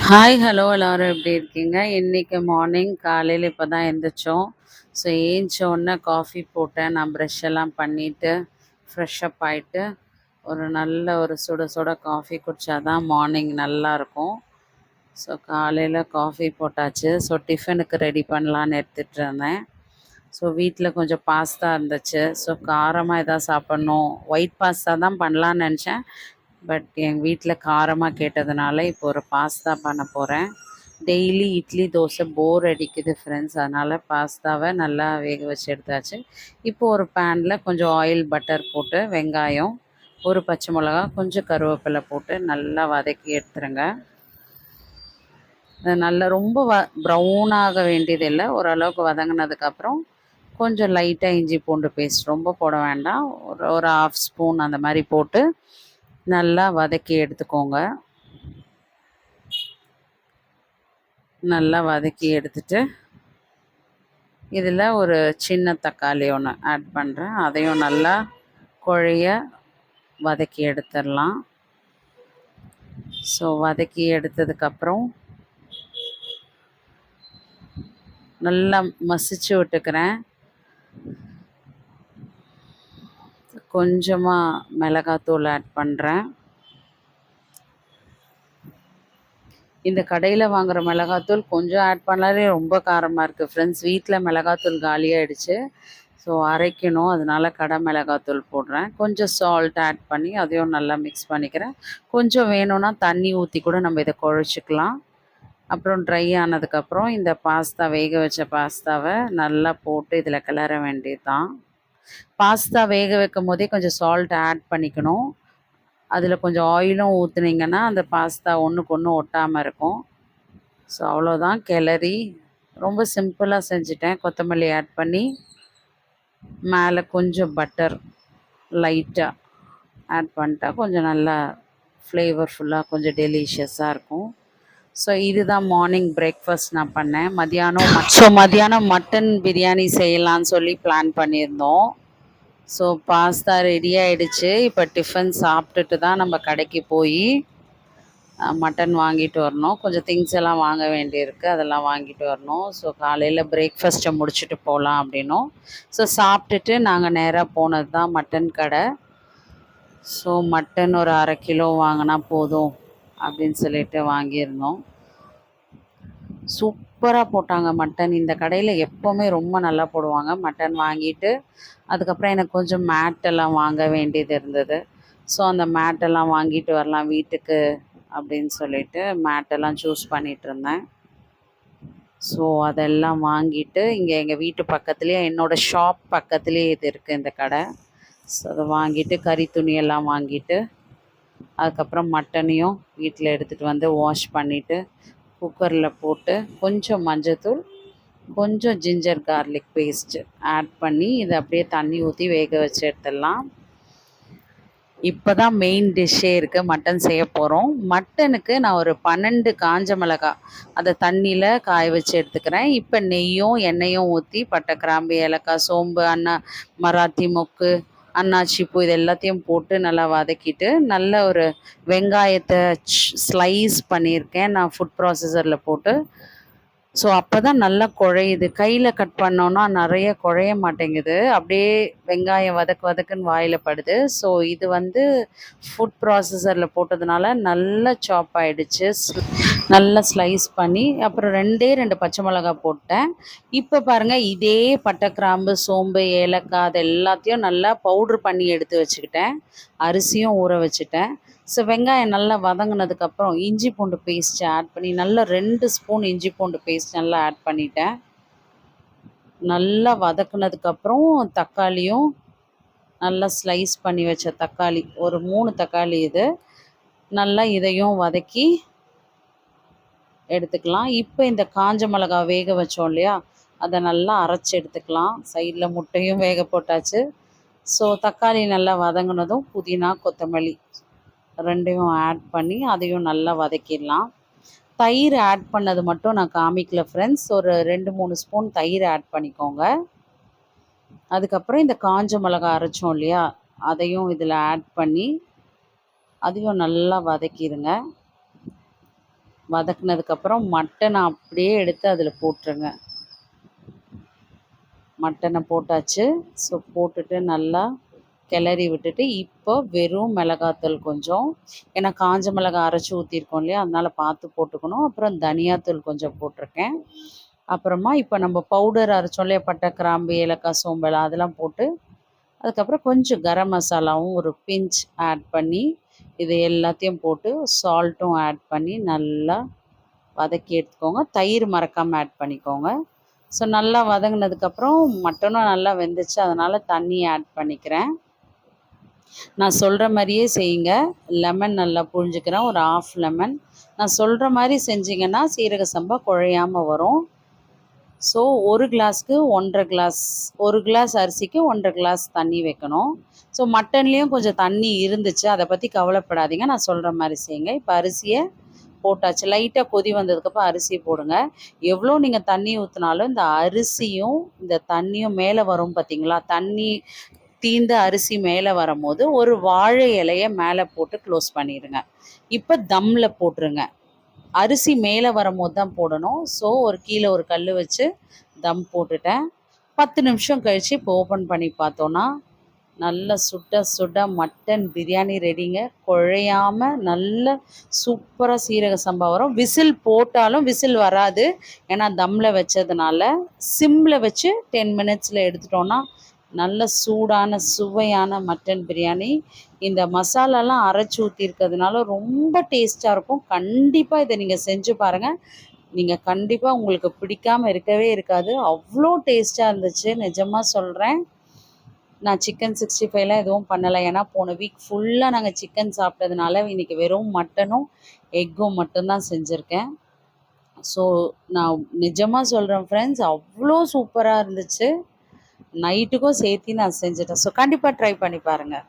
Hi hello எல்லோரும் எப்படி இருக்கீங்க? இன்றைக்கி மார்னிங் காலையில் இப்போ தான் எழுந்திரிச்சோம். ஸோ ஏந்திச்ச உடனே காஃபி போட்டேன். நான் ப்ரஷ் எல்லாம் பண்ணிவிட்டு ஃப்ரெஷ்ஷப் ஆகிட்டு ஒரு சுட சுட காஃபி குடித்தா தான் மார்னிங் நல்லாயிருக்கும். ஸோ காலையில் காஃபி போட்டாச்சு. ஸோ டிஃபனுக்கு ரெடி பண்ணலான்னு எடுத்துகிட்டு இருந்தேன். ஸோ வீட்டில் கொஞ்சம் பாஸ்தா இருந்துச்சு. ஸோ காரமாக எதாவது சாப்பிட்ணும், ஒயிட் பாஸ்தா தான் பண்ணலான்னு நினச்சேன். பட் எங்கள் வீட்டில் காரமாக கேட்டதுனால இப்போ ஒரு பாஸ்தா பண்ண போகிறேன். டெய்லி இட்லி தோசை போர் அடிக்குது ஃப்ரெண்ட்ஸ். அதனால் பாஸ்தாவை நல்லா வேக வச்சு எடுத்தாச்சு. இப்போது ஒரு பேனில் கொஞ்சம் ஆயில் பட்டர் போட்டு வெங்காயம், ஒரு பச்சை மிளகா, கொஞ்சம் கருவேப்பிலை போட்டு நல்லா வதக்கி எடுத்துருங்க. நல்லா ரொம்ப ப்ரௌன் ஆக வேண்டியதில்லை. ஓரளவுக்கு வதங்கினதுக்கப்புறம் கொஞ்சம் லைட்டாக இஞ்சி பூண்டு பேஸ்ட், ரொம்ப போட வேண்டாம், ஒரு 1/2 ஸ்பூன் அந்த மாதிரி போட்டு நல்லா வதக்கி எடுத்துக்கோங்க. நல்லா வதக்கி எடுத்துட்டு இதில் ஒரு சின்ன தக்காளி ஒன்று ஆட் பண்ணுறேன். அதையும் நல்லா குழைய வதக்கி எடுத்துடலாம். ஸோ வதக்கி எடுத்ததுக்கப்புறம் நல்லா மசிச்சு விட்டுக்கிறேன். கொஞ்சமாக மிளகாத்தூள் ஆட் பண்ணுறேன். இந்த கடையில் வாங்குகிற மிளகாத்தூள் கொஞ்சம் ஆட் பண்ணாலே ரொம்ப காரமாக இருக்குது ஃப்ரெண்ட்ஸ். வீட்டில் மிளகாத்தூள் காலியாகிடுச்சு. ஸோ அரைக்கணும், அதனால் கடை மிளகாத்தூள் போடுறேன். கொஞ்சம் சால்ட் ஆட் பண்ணி அதையும் நல்லா மிக்ஸ் பண்ணிக்கிறேன். கொஞ்சம் வேணும்னா தண்ணி ஊற்றி கூட நம்ம இதை குழச்சிக்கலாம். அப்புறம் ட்ரை ஆனதுக்கப்புறம் இந்த பாஸ்தா, வேக வச்ச பாஸ்தாவை நல்லா போட்டு இதில் கிளற வேண்டியது தான். பாஸ்தா வேக வைக்கும் போதே கொஞ்சம் சால்ட் ஆட் பண்ணிக்கணும். அதில் கொஞ்சம் ஆயிலும் ஊற்றுனீங்கன்னா அந்த பாஸ்தா ஒன்றுக்கு ஒன்று ஒட்டாமல் இருக்கும். ஸோ அவ்வளோதான், கிளறி ரொம்ப சிம்பிளாக செஞ்சுட்டேன். கொத்தமல்லி ஆட் பண்ணி மேலே கொஞ்சம் பட்டர் லைட்டாக ஆட் பண்ணிட்டா கொஞ்சம் நல்லா ஃப்ளேவர்ஃபுல்லாக கொஞ்சம் டெலிஷியஸாக இருக்கும். ஸோ இதுதான் மார்னிங் பிரேக்ஃபாஸ்ட் நான் பண்ணேன். மத்தியானம் மட்டன் பிரியாணி செய்யலான்னு சொல்லி பிளான் பண்ணியிருந்தோம். ஸோ பாஸ்தா ரெடி ஆகிடுச்சு. இப்போ டிஃபன் சாப்பிட்டுட்டு தான் நம்ம கடைக்கு போய் மட்டன் வாங்கிட்டு வரணும். கொஞ்சம் திங்ஸ் எல்லாம் வாங்க வேண்டியிருக்கு, அதெல்லாம் வாங்கிட்டு வரணும். ஸோ காலையில் பிரேக்ஃபாஸ்ட்டை முடிச்சுட்டு போகலாம் அப்படின்னும். ஸோ சாப்பிட்டுட்டு நாங்கள் நேராக போனது தான் மட்டன் கடை. ஸோ மட்டன் ஒரு 1/2 கிலோ வாங்கினா போதும் அப்படின்னு சொல்லிட்டு வாங்கியிருந்தோம். சூப்பராக போட்டாங்க மட்டன். இந்த கடையில் எப்போவுமே ரொம்ப நல்லா போடுவாங்க. மட்டன் வாங்கிட்டு அதுக்கப்புறம் எனக்கு கொஞ்சம் மேட்டெல்லாம் வாங்க வேண்டியது இருந்தது. ஸோ அந்த மேட்டெல்லாம் வாங்கிட்டு வரலாம் வீட்டுக்கு அப்படின்னு சொல்லிட்டு மேட்டெல்லாம் சூஸ் பண்ணிகிட்டு இருந்தேன். ஸோ அதெல்லாம் வாங்கிட்டு இங்கே எங்கள் வீட்டு பக்கத்துலேயே, என்னோடய ஷாப் பக்கத்துலேயே இது இருக்குது இந்த கடை. ஸோ அதை வாங்கிட்டு கறி துணியெல்லாம் வாங்கிட்டு அதுக்கப்புறம் மட்டனையும் வீட்டில் எடுத்துகிட்டு வந்து வாஷ் பண்ணிவிட்டு குக்கரில் போட்டு கொஞ்சம் மஞ்சத்தூள், கொஞ்சம் ஜிஞ்சர் கார்லிக் பேஸ்ட்டு ஆட் பண்ணி இதை அப்படியே தண்ணி ஊற்றி வேக வச்சு எடுத்துடலாம். இப்போ தான் மெயின் டிஷ்ஷே இருக்குது. மட்டன் செய்ய போகிறோம். மட்டனுக்கு நான் ஒரு 12 காஞ்ச மிளகாய் அதை தண்ணியில் காய வச்சு எடுத்துக்கிறேன். இப்போ நெய்யும் எண்ணெயும் ஊற்றி பட்டை, கிராம்பு, ஏலக்காய், சோம்பு, மராத்தி மொக்கு, அன்னாச்சி பூ இது எல்லாத்தையும் போட்டு நல்லா வதக்கிட்டு நல்ல ஒரு வெங்காயத்தை ஸ்லைஸ் பண்ணியிருக்கேன் நான் ஃபுட் ப்ராசஸரில் போட்டு. ஸோ அப்போ தான் நல்லா குழையுது. கையில் கட் பண்ணோன்னா நிறைய குழைய மாட்டேங்குது, அப்படியே வெங்காயம் வதக்குன்னு வாயில் படுது. ஸோ இது ஃபுட் ப்ராசஸரில் போட்டதுனால நல்லா சாப் ஆகிடுச்சு. நல்லா ஸ்லைஸ் பண்ணி அப்புறம் 2 பச்சை மிளகா போட்டேன். இப்போ பாருங்கள், இதே பட்டை, கிராம்பு, சோம்பு, ஏலக்காய் அது எல்லாத்தையும் நல்லா பவுட்ரு பண்ணி எடுத்து வச்சுக்கிட்டேன். அரிசியும் ஊற வச்சுட்டேன். ஸோ வெங்காயம் நல்லா வதங்கினதுக்கப்புறம் இஞ்சி பூண்டு பேஸ்ட்டு ஆட் பண்ணி நல்லா 2 ஸ்பூன் இஞ்சி பூண்டு பேஸ்ட் நல்லா ஆட் பண்ணிட்டேன். நல்லா வதக்குனதுக்கப்புறம் தக்காளியும் நல்லா ஸ்லைஸ் பண்ணி வச்ச தக்காளி, ஒரு 3 தக்காளி இது, நல்லா இதையும் வதக்கி எடுத்துக்கலாம். இப்போ இந்த காஞ்ச மிளகா வேக வச்சோம் இல்லையா, அதை நல்லா அரைச்சி எடுத்துக்கலாம். சைடில் முட்டையும் வேக போட்டாச்சு. ஸோ தக்காளி நல்லா வதங்கினதும் புதினா, கொத்தமல்லி 2யும் ஆட் பண்ணி அதையும் நல்லா வதக்கிடலாம். தயிர் ஆட் பண்ணது மட்டும் நான் காமிக்கல ஃப்ரெண்ட்ஸ். ஒரு 2-3 ஸ்பூன் தயிர் ஆட் பண்ணிக்கோங்க. அதுக்கப்புறம் இந்த காஞ்ச மிளகா அரைச்சோம் இல்லையா, அதையும் இதில் ஆட் பண்ணி அதையும் நல்லா வதக்கிடுங்க. வதக்குனதுக்கப்புறம் மட்டனை அப்படியே எடுத்து அதில் போட்டுருங்க. மட்டனை போட்டாச்சு. ஸோ போட்டுட்டு நல்லா கிளறி விட்டுட்டு இப்போ வெறும் மிளகாத்தூள் கொஞ்சம், ஏன்னா காஞ்ச மிளகாய் அரைச்சி ஊற்றிருக்கோம் இல்லையா, அதனால் பார்த்து போட்டுக்கணும். அப்புறம் தனியாத்தூள் கொஞ்சம் போட்டிருக்கேன். அப்புறமா இப்போ நம்ம பவுடர் அரைச்சோம் இல்லையா, பட்டை கிராம்பு ஏலக்காய் சோம்பல் அதெல்லாம் போட்டு, அதுக்கப்புறம் கொஞ்சம் கரம் மசாலாவும் ஒரு பிஞ்ச் ஆட் பண்ணி இது எல்லாத்தையும் போட்டு சால்ட்டும் ஆட் பண்ணி நல்லா வதக்கி எடுத்துக்கோங்க. தயிர் மறக்காமல் ஆட் பண்ணிக்கோங்க. ஸோ நல்லா வதங்கினதுக்கப்புறம் மட்டனும் நல்லா வெந்துச்சு, அதனால் தண்ணி ஆட் பண்ணிக்கிறேன். நான் சொல்கிற மாதிரியே செய்யுங்க. லெமன் நல்லா புழிஞ்சுக்கிறேன், ஒரு ஆஃப் லெமன். நான் சொல்கிற மாதிரி செஞ்சிங்கன்னா சீரக சம்பா குழையாமல் வரும். ஸோ ஒரு கிளாஸ்க்கு 1.5 கிளாஸ், 1 கிளாஸ் அரிசிக்கு 1.5 கிளாஸ் தண்ணி வைக்கணும். ஸோ மட்டன்லேயும் கொஞ்சம் தண்ணி இருந்துச்சு, அதை பற்றி கவலைப்படாதீங்க. நான் சொல்கிற மாதிரி செய்யுங்க. இப்போ அரிசியை போட்டாச்சு. லைட்டாக கொதி வந்ததுக்கப்புறம் அரிசி போடுங்க. எவ்வளோ நீங்கள் தண்ணி ஊற்றினாலும் இந்த அரிசியும் இந்த தண்ணியும் மேலே வரும் பார்த்தீங்களா, தண்ணி தீந்த அரிசி மேலே வரும்போது ஒரு வாழை இலையை மேலே போட்டு க்ளோஸ் பண்ணிடுங்க. இப்போ தம்மில் போட்டுருங்க. அரிசி மேலே வரும்போது தான் போடணும். ஸோ கீழே ஒரு கல் வச்சு தம் போட்டுட்டேன். 10 நிமிஷம் கழித்து இப்போ ஓப்பன் பண்ணி பார்த்தோன்னா நல்ல சுட சுட மட்டன் பிரியாணி ரெடிங்க. குழையாமல் நல்ல சூப்பராக சீரக சம்பா வரும். விசில் போட்டாலும் விசில் வராது, ஏன்னா தம்மில் வச்சதுனால. சிம்மில் வச்சு 10 மினிட்ஸில் எடுத்துட்டோன்னா நல்ல சூடான சுவையான மட்டன் பிரியாணி. இந்த மசாலாலாம் அரைச்சி ஊற்றிருக்கிறதுனால ரொம்ப டேஸ்ட்டாக இருக்கும். கண்டிப்பாக இதை நீங்கள் செஞ்சு பாருங்கள். நீங்கள் கண்டிப்பாக உங்களுக்கு பிடிக்காமல் இருக்கவே இருக்காது. அவ்வளோ டேஸ்ட்டாக இருந்துச்சு, நிஜமாக சொல்கிறேன். நான் சிக்கன் 65லாம் எதுவும் பண்ணலை, ஏன்னா போன வீக் ஃபுல்லாக நாங்கள் சிக்கன் சாப்பிட்டதுனால இன்றைக்கி வெறும் மட்டனும் எக்கும் மட்டும்தான் செஞ்சுருக்கேன். ஸோ நான் நிஜமாக சொல்கிறேன் ஃப்ரெண்ட்ஸ், அவ்வளோ சூப்பராக இருந்துச்சு. நைட்டுக்கும் சேர்த்து நான் செஞ்சுட்டேன். ஸோ கண்டிப்பாக ட்ரை பண்ணி பாருங்கள்.